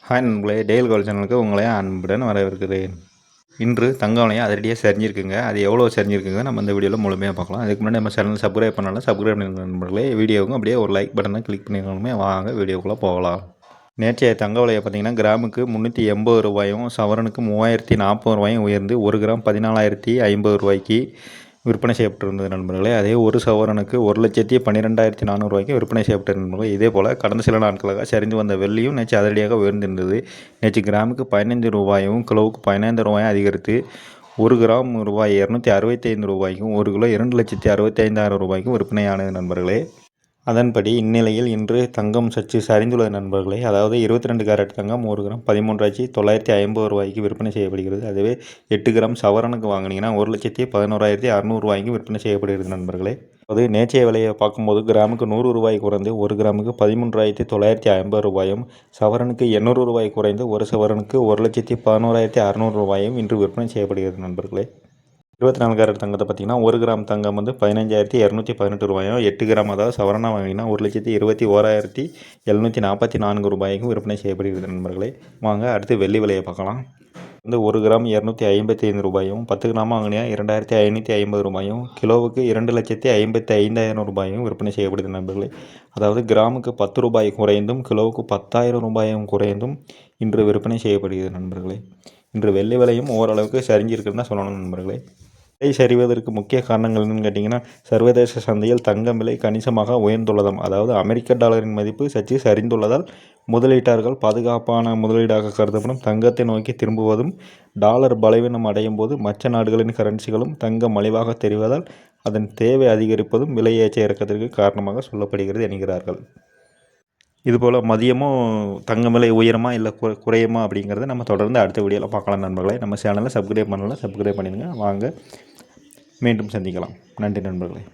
Hi நண்பர்களே, tail gold சேனலுக்கு உங்களை அன்புடன் வரவேற்கிறேன். இன்று தங்க விலை அதிரடியாக சரிஞ்சிருக்குங்க. அது எவ்வளோ சரிஞ்சிருக்குங்க நம்ம இந்த வீடியோவில் முழுமையாக பார்க்கலாம். அதுக்கு முன்னாடி நம்ம சேனல் சப்ஸ்கிரைப் பண்ணலாம். சப்ஸ்கிரைப் பண்ணி நண்பர்களே, வீடியோவுக்கும் அப்படியே ஒரு லைக் பட்டனை கிளிக் பண்ணிக்கணுமே. வாங்க வீடியோக்குள்ளே போகலாம். நேற்றைய தங்க விலையை பார்த்தீங்கன்னா, கிராமுக்கு 380 ரூபாயும் சவரனுக்கு 3040 ரூபாயும் உயர்ந்து 1 கிராம் 14,050 ரூபாய்க்கு விற்பனை செய்யப்பட்டிருந்தது நண்பர்களே. அதே ஒரு சவரனுக்கு 1,12,400 ரூபாய்க்கு விற்பனை செய்யப்பட்ட நண்பர்களே. இதே போல் கடந்த சில நாட்களாக சரிந்து வந்த வெள்ளியும் நேற்று அதிரடியாக உயர்ந்திருந்தது. நேற்று கிராமுக்கு 15 ரூபாயும் கிலோவுக்கு 15 ரூபாயும் அதிகரித்து 1 கிராம் ரூபாய் 265 ரூபாய்க்கும் 1 கிலோ 2,65,000 ரூபாய்க்கும் விற்பனையானது நண்பர்களே. அதன்படி இந்நிலையில் இன்று தங்கம் சற்று சரிந்துள்ளது நண்பர்களே. அதாவது 22 கேரட் தங்கம் 1 கிராம் 13,950 ரூபாய்க்கு விற்பனை செய்யப்படுகிறது. அதுவே 8 கிராம் சவரனுக்கு வாங்கினீங்கன்னா 1,11,600 ரூபாய்க்கு விற்பனை செய்யப்படுகிறது நண்பர்களே. அது நேற்றைய விலையை பார்க்கும்போது கிராமுக்கு 100 ரூபாய் குறைந்து 1 கிராமுக்கு 13,950 ரூபாயும் சவரனுக்கு 800 ரூபாய் குறைந்து 1 சவரனுக்கு 1,11,600 ரூபாயும் இன்று விற்பனை செய்யப்படுகிறது நண்பர்களே. 24 கேரட் தங்கத்தை பார்த்தீங்கன்னா 1 கிராம் தங்கம் 15,218 ரூபாயும் 8 கிராம் அதாவது சவரனாக வாங்கினா 1,21,744 ரூபாய்க்கும் விற்பனை செய்யப்படுகிறது நண்பர்களே. வாங்க அடுத்து வெள்ளி விலையை பார்க்கலாம். 1 கிராம் 255 ரூபாயும் 10 கிராம் வாங்கினா 2,550 ரூபாயும் கிலோவுக்கு 2,55,000 ரூபாயும் விற்பனை செய்யப்படுகிறது நண்பர்களே. அதாவது கிராமுக்கு 10 ரூபாய் குறைந்தும் கிலோவுக்கு 10,000 ரூபாயும் குறைந்தும் இன்று விற்பனை செய்யப்படுகிறது நண்பர்களே. இன்று வெள்ளி விலையும் ஓரளவுக்கு சரிஞ்சிருக்குன்னு தான் சொல்லணும் நண்பர்களே. விலை சரிவதற்கு முக்கிய காரணங்கள் என்னன்னு கேட்டிங்கன்னா, சர்வதேச சந்தையில் தங்கம் விலை கணிசமாக உயர்ந்துள்ளதாம். அதாவது அமெரிக்க டாலரின் மதிப்பு சற்று சரிந்துள்ளதால் முதலீட்டாளர்கள் பாதுகாப்பான முதலீடாக கருதப்படும் தங்கத்தை நோக்கி திரும்புவதும், டாலர் பலவீனம் அடையும் போது மற்ற நாடுகளின் கரன்சிகளும் தங்கம் மலிவாக தெரிவதால் அதன் தேவை அதிகரிப்பதும் விலை ஏற்ற இறக்கத்திற்கு காரணமாக சொல்லப்படுகிறது என்கிறார்கள். இதுபோல் மதியமும் தங்கம் விலை உயருமா இல்லை குறையுமா அப்படிங்கிறத நம்ம தொடர்ந்து அடுத்த வீடியோவில் பார்க்கலாம் நண்பர்களே. நம்ம சேனலை சப்ஸ்கிரைப் பண்ணலாம், சப்ஸ்கிரைப் பண்ணிடுங்க. வாங்க மீண்டும் சந்திக்கலாம். நன்றி நண்பர்களே.